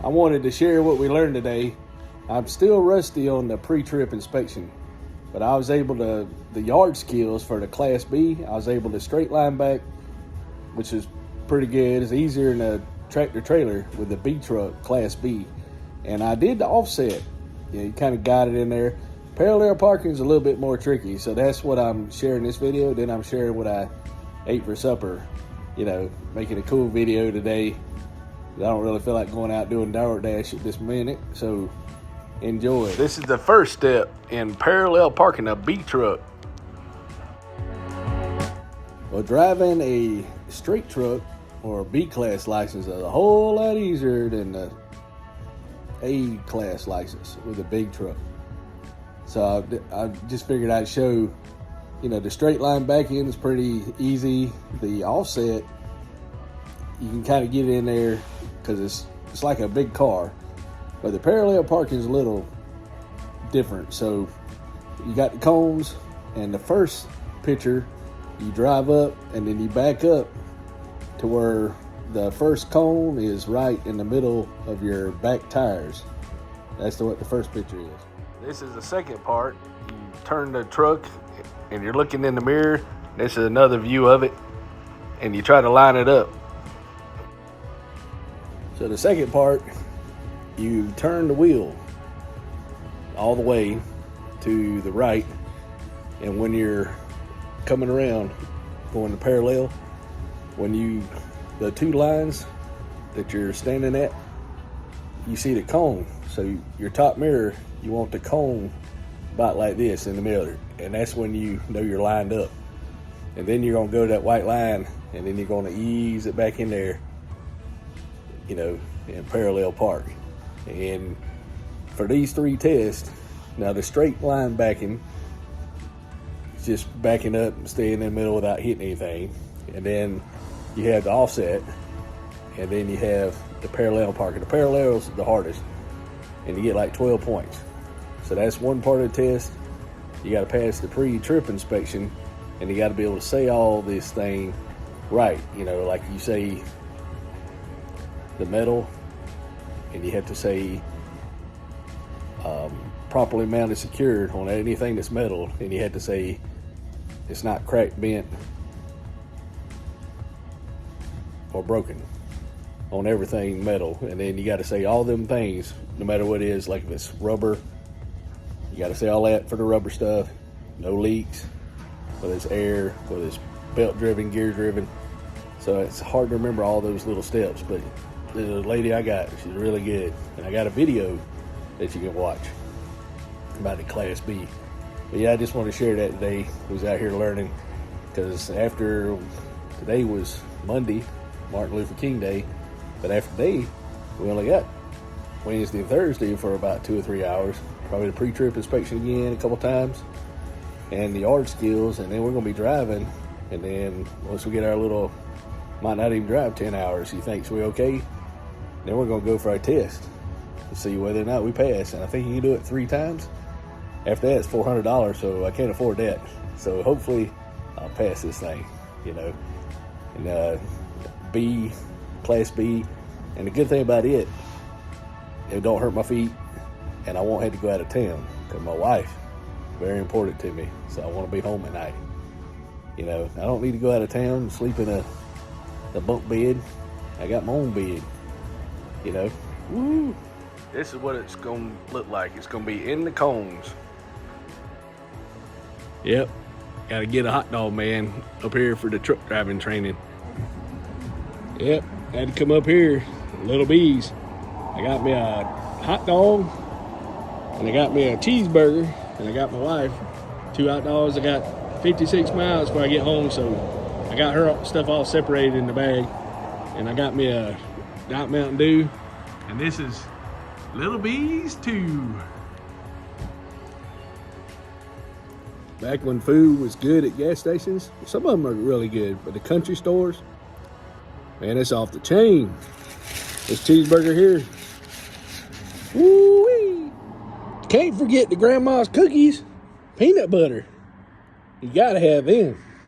I wanted to share what we learned today. I'm still rusty on the pre-trip inspection, but I was able to, the yard skills for the Class B, I was able to straight line back, which is pretty good. It's easier than a tractor trailer with the B truck, Class B. And I did the offset. You kind of got it in there. Parallel parking is a little bit more tricky, so that's what I'm sharing this video. Then I'm sharing what I ate for supper. Making a cool video today. I don't really feel like going out doing DoorDash at this minute, so enjoy. This is the first step in parallel parking a B truck. Well, driving a straight truck or a B class license is a whole lot easier than the A class license with a big truck. So I just figured I'd show, the straight line back end is pretty easy. The offset, you can kind of get in there because it's like a big car, but the parallel parking is a little different. So you got the cones, and the first picture, you drive up and then you back up to where the first cone is right in the middle of your back tires. That's what the first picture is. This is the second part. You turn the truck and you're looking in the mirror. This is another view of it, and you try to line it up. So the second part, you turn the wheel all the way to the right, and when you're coming around, going to parallel, the two lines that you're standing at, you see the cone. So your top mirror, you want the cone about like this in the middle, and that's when you know you're lined up. And then you're gonna go to that white line, and then you're gonna ease it back in there, and parallel park. And for these three tests, now the straight line backing, just backing up and staying in the middle without hitting anything. And then you have the offset, and then you have the parallel parking. The parallel is the hardest, and you get like 12 points. So that's one part of the test. You got to pass the pre-trip inspection, and you got to be able to say all this thing right. Like you say the metal, and you have to say properly mounted, secured on anything that's metal, and you have to say it's not cracked, bent, or broken on everything metal. And then you got to say all them things, no matter what it is. Like if it's rubber, you got to say all that for the rubber stuff. No leaks, whether it's air, whether it's belt driven, gear driven. So it's hard to remember all those little steps, but the lady I got, she's really good. And I got a video that you can watch about the Class B. But yeah, I just want to share that today. I was out here learning, because after today was Monday, Martin Luther King Day, but after today, we only got Wednesday and Thursday for about 2 or 3 hours. Probably the pre-trip inspection again a couple times, and the yard skills, and then we're going to be driving. And then once we get our little, might not even drive 10 hours, he thinks we're okay, then we're going to go for our test to see whether or not we pass. And I think you can do it 3 times. After that, it's $400, so I can't afford that. So hopefully I'll pass this thing, And B, Class B, and the good thing about it don't hurt my feet, and I won't have to go out of town, because my wife, very important to me, so I want to be home at night. I don't need to go out of town and sleep in a bunk bed. I got my own bed, Woo! This is what it's going to look like. It's going to be in the cones. Yep, got to get a hot dog man up here for the truck driving training. Yep, had to come up here, Little B's. I got me a hot dog, and I got me a cheeseburger, and I got my wife 2 hot dogs. I got 56 miles before I get home, so I got her stuff all separated in the bag. And I got me a Diet Mountain Dew, and this is Little B's too. Back when food was good at gas stations, some of them are really good, but the country stores, man, it's off the chain. This cheeseburger here, woo-wee. Can't forget the grandma's cookies, peanut butter. You gotta have them.